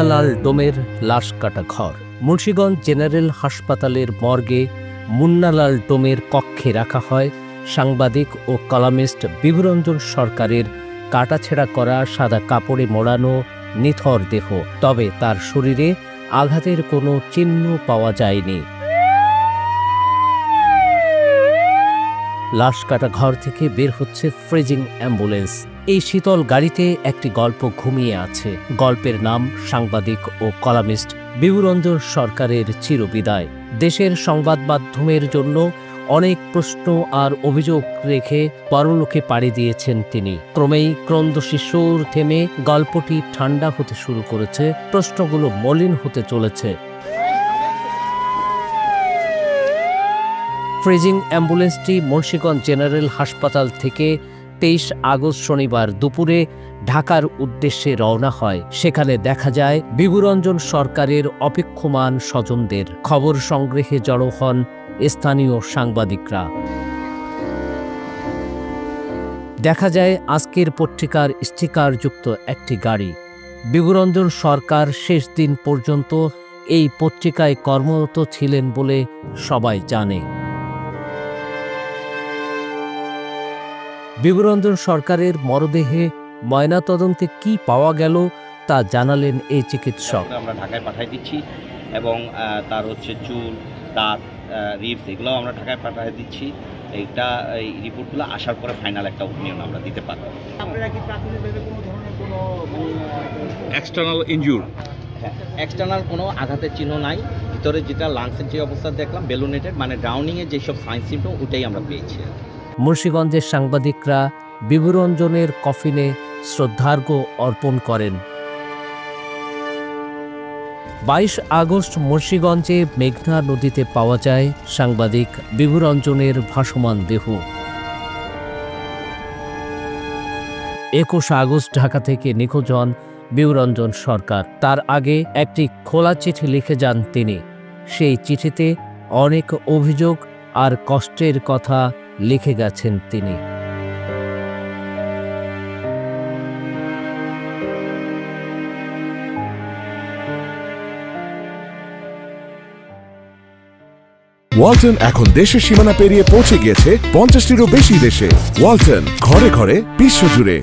মুন্নালাল ডোমের লাশ কাটা ঘর। মুন্সিগঞ্জ জেনারেল হাসপাতালের মর্গে মুন্নালাল ডোমের কক্ষে রাখা হয় সাংবাদিক ও কলামিস্ট বিভুরঞ্জন সরকারের কাটাছেঁড়া করা সাদা কাপড়ে মোড়ানো নিথর দেহ। তবে তার শরীরে আঘাতের কোনো চিহ্ন পাওয়া যায়নি। লাশ কাটা ঘর থেকে বের হচ্ছে ফ্রিজিং অ্যাম্বুলেন্স। এই শীতল গাড়িতে একটি গল্প ঘুমিয়ে আছে। গল্পের নাম সাংবাদিক ও কলামিস্ট বিভুরঞ্জন সরকারের চিরবিদায়। দেশের সংবাদ মাধ্যমের জন্য অনেক প্রশ্ন আর অভিযোগ রেখে পরলোকে পাড়ি দিয়েছেন তিনি। ক্রমেই ক্রন্দশী সুর থেমে গল্পটি ঠান্ডা হতে শুরু করেছে, প্রশ্নগুলো মলিন হতে চলেছে। ফ্রিজিং অ্যাম্বুলেন্সটি মুন্সিগঞ্জ জেনারেল হাসপাতাল থেকে 23 আগস্ট শনিবার দুপুরে ঢাকার উদ্দেশ্যে রওনা হয়। সেখানে দেখা যায় বিভুরঞ্জন সরকারের অপেক্ষমান স্বজনদের। খবর সংগ্রহে জড়ো হন স্থানীয় সাংবাদিকরা। দেখা যায় আজকের পত্রিকার স্টিকারযুক্ত একটি গাড়ি। বিভুরঞ্জন সরকার শেষ দিন পর্যন্ত এই পত্রিকায় কর্মরত ছিলেন বলে সবাই জানে। বিভুরঞ্জন সরকারের মরদেহে ময়নাতদন্তে কি পাওয়া গেল তা জানালেন এই চিকিৎসক। আমরা ঢাকায় পাঠিয়ে দিচ্ছি এবং তার চুল, দাঁত, রিবস এগুলো আমরা ঢাকায় পাঠিয়ে দিচ্ছি। এইটা এই রিপোর্টগুলো আসার পরে ফাইনাল একটা ওপিনিয়ন আমরা দিতে পারব। আপনারা কি প্রাথমিকভাবে কোনো ধরনের কোনো এক্সটার্নাল ইনজুর? হ্যাঁ, এক্সটার্নাল কোনো আঘাতের চিহ্ন নাই। ভিতরে যেটা লাংসের যে অবস্থা দেখলাম বেলুনেটেড, মানে ড্রাউনিংয়ের যেসব সাইন সিম্পটম ওটাই আমরা পেয়েছি। মুন্সিগঞ্জের সাংবাদিকরা বিভুরঞ্জনের কফিনে শ্রদ্ধার্ঘ্য অর্পণ করেন। 22 আগস্ট মুন্সিগঞ্জে মেঘনা নদীতে পাওয়া যায় সাংবাদিক বিভুরঞ্জনের ভাসমান দেহ। 21 আগস্ট ঢাকা থেকে নিখোঁজ হন বিভুরঞ্জন সরকার। তার আগে একটি খোলা চিঠি লিখে যান তিনি। সেই চিঠিতে অনেক অভিযোগ আর কষ্টের কথা লিখে গেছেন তিনি। ওয়ালটন এখন দেশের সীমানা পেরিয়ে পৌঁছে গিয়েছে 50টিরও বেশি দেশে। ওয়ালটন, ঘরে ঘরে বিশ্বজুড়ে।